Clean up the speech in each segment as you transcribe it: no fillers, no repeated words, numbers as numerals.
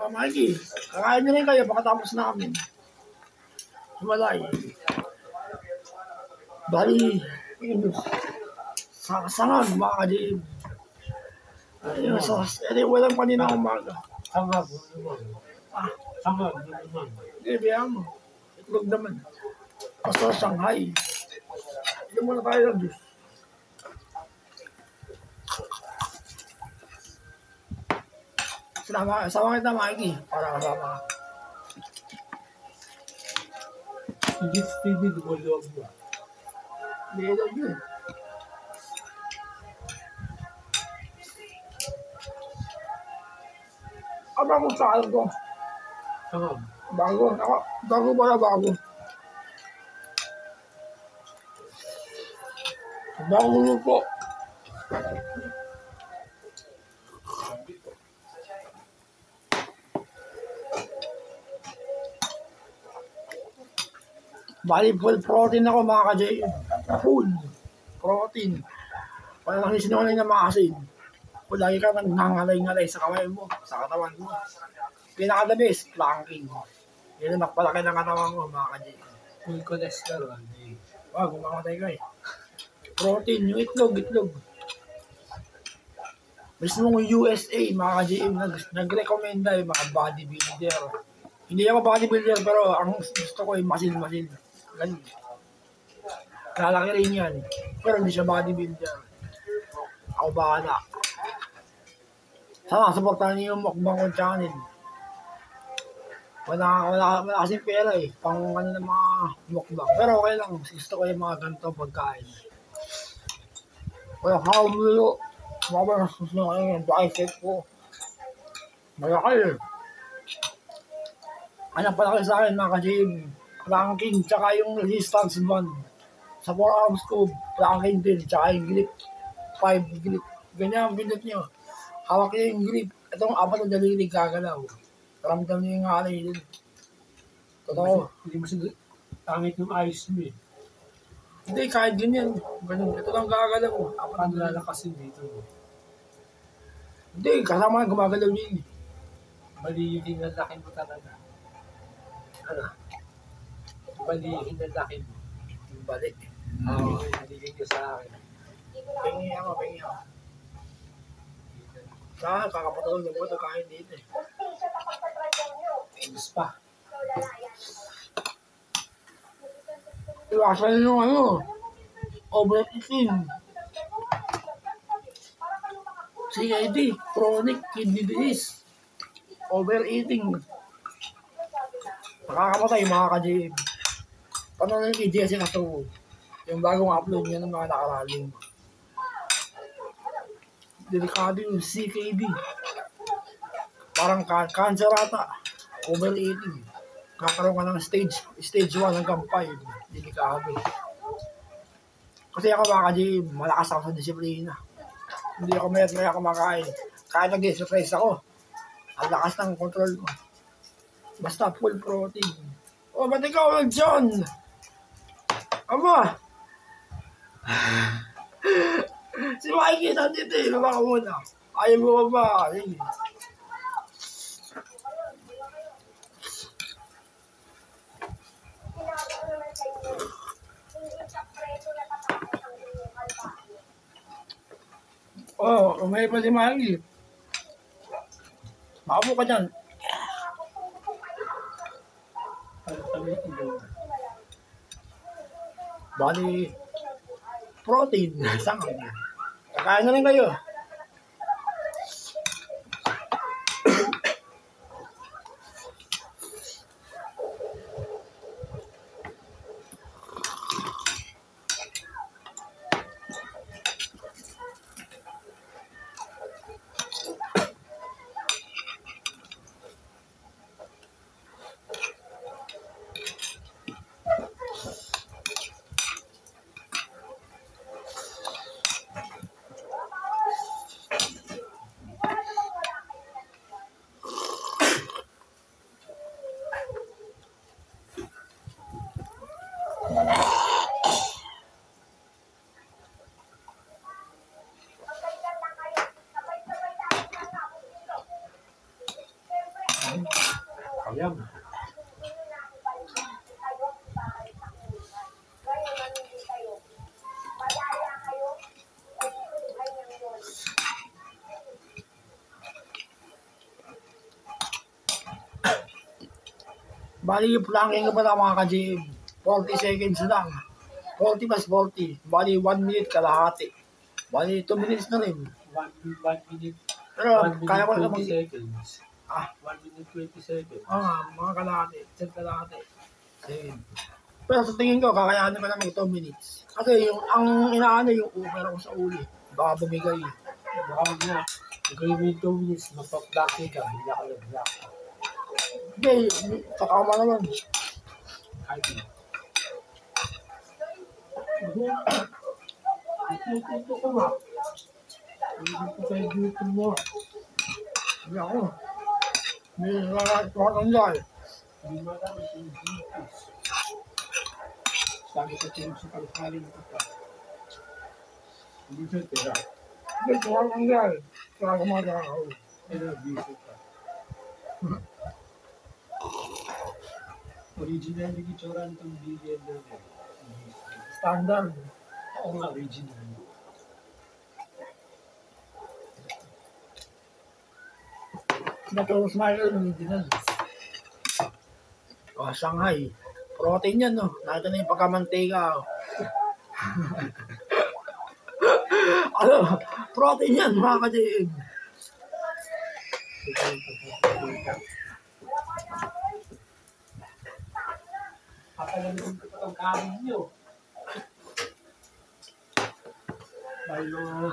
Mikey, kakain nyo rin kayo pagkatapos namin. Himalay. Bali, sangan, mga ka-GM. Ayun, so, walang kanina umaga. Sangag. Ah, Sangag. hindi, biyan mo. Itlog naman. Basta Shanghai. Hindi mo na tayo ng juice. Sama kita, Mikey, para kasama ka. Hindi TV, lumulog mo. Hindi lang yun. Bago sa akin ko. Sangag. Bago pala bago. Bago lupo. Bali, full protein ako mga ka-J. Full protein. Wala lang sinungaling na maasin. Kung lagi ka nangangalay-ngalay sa kamay mo, sa katawan mo. Pinaka-the-best, planking. Yun ang nakpalaki ng katawan mo mga ka-J. Full cholesterol. Wag, kumamatay ka eh. Protein, yung itlog. Mismong USA, mga ka-GM, nag-recommenda yung mga bodybuilder. Hindi ako bodybuilder, pero ang gusto ko ay masin. Ganun. Lalaki rin yan. Pero hindi siya bodybuilder. Ako bahala. Sana, supportahan niyo yung mukbang ko channel. Wala kasing pera eh. Pang ano ng mga mukbang. Pero okay lang. Gusto ko yung mga ganito pagkain. Kaya hawlo. Mga nasusunod kayo yung bicep ko. Malaki eh. Anak palaki sa akin mga ka-GM. Ranking, tsaka yung resistance band. Sa forearms ko, ranking din, tsaka yung grip. 5 grip. Ganyan ang pinot nyo. Hawak niyo yung grip. Itong apat na daliri gagalaw. Ramdam niyo yung alay din. Totoo. Hindi mo siya pangit yung ayos mo eh. Hindi, kahit ganyan. Ganun. Ito lang gagalaw. Paano lalakasin dito? Hindi, kasama nga gumagalaw niya. Mali yung hinalaki mo talaga. Ano? Mali yung hinalaki mo. Yung balik. Oo, nalilig niyo sa akin. Pengi ako. Saan, kakapatulog ng buto kain dito eh. Gusto pa. Iwasan yung overeating. CKD, chronic kidney disease. Overeating. Nakakamatay mga ka-GM. Paano yung KDS yung yung bagong upload niya ng mga nakaraling. Delikado yung CKD. Parang cancer ata. Overeating. Kakaroon ka ng stage 1 hanggang 5. Delikado. Kasi ako mga ka-GM, malakas ako sa disiplina. Hindi ako mayat-maya kumakain. Kahit nag-exercise ako, ang lakas ng control ko. Basta full protein. Oh, ba't ikaw lang dyan? Ama! Si Mikey nandito eh. Baba ka muna. Ayaw mo ba? Sige. Oh, umay pa si Mikey. Makapo ka dyan. Bali, protein. Sangag. Kakain na rin kayo. Ayan. Bali yung planking ko pala mga ka-GM. 40 seconds lang. 40 plus 40. Bali 1 minute kalahati. Bali 2 minutes na rin. 1 minute. Pero 1 kaya minute ko na 20 seconds. Ah, 1 minute 20 seconds. mga kalahati. Chat kalahati. Same. Pero sa tingin ko, kakayanin ko na mag 2 minutes. Kasi yung, ang inaano yung upera ko sa uli. Baka bumigay. Baka wag na. Ikaw yung 2 minutes, magpa-blocking ka, bigla ka nag-block. Hindi, kakama naman. Kahit na. Ito ko ma. Hindi ko kayo dito mo. Hindi ako. Hindi nakakatanda eh. Hindi marami yung dito. Sabi sa team sa kalahari ng kapal. Hindi siya tira. Hindi, nakakatanda eh. Kaya kumagawa ako. Pero dito ka. Original yung itsura nitong BBM namin. Standard. Oo nga, original. Naturos Michael, original. Oh, Shanghai. Protein yan, no? Nakita na yung pagkamantika, oh. Ano? Protein yan, mga ka-JM. Ito yung pagkakita. Kapalamin ko itong kanin nyo. May mga...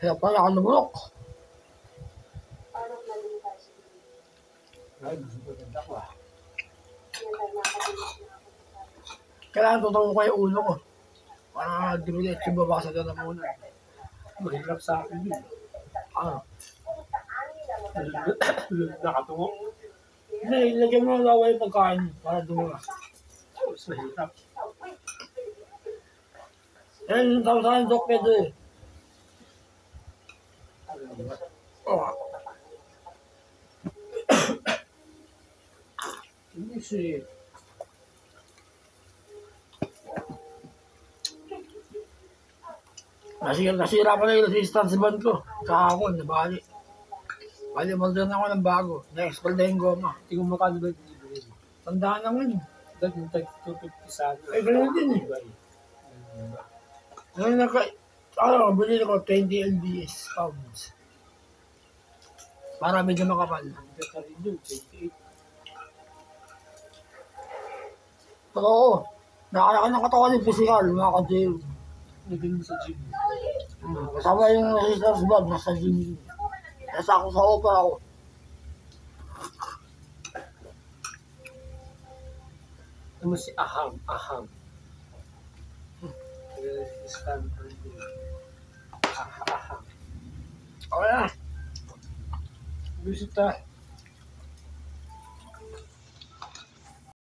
Kaya pala ako lumulok. Ay, maganda ko ah. Kailangan totoo ko yung ulo ko. Para diretso babasag na muna. Mahirap sa akin yun. Ano? Nakatungo. Hindi, ilagyan mo ng laway yung pagkain para dumunga. Mas mahirap. Yan, tawag sa akin, Doc Pedro eh. Oh. Hindi siya. Nasira pa na yung resistance band ko. Kahapon, nabali. Bali, magdala na ako ng bago. Na-expel na yung goma. Hindi ko makano ba delivery. Tandaan naman. Dahil yung tag 250 sa akin. Eh, ganun din eh. Ngayon bili ko 20 LBS pounds. Para medyo makapal. Hindi ka rin yun, 28. Totoo. Nakakaya ng katawan yung physical, mga ka-jail. Nagin mo sa gym. Kasama yung resistance band, nasa gym. Nasa ako sa OPA ako. Ano si Aham? Aham. Stand Aham. Okay na. Bisita.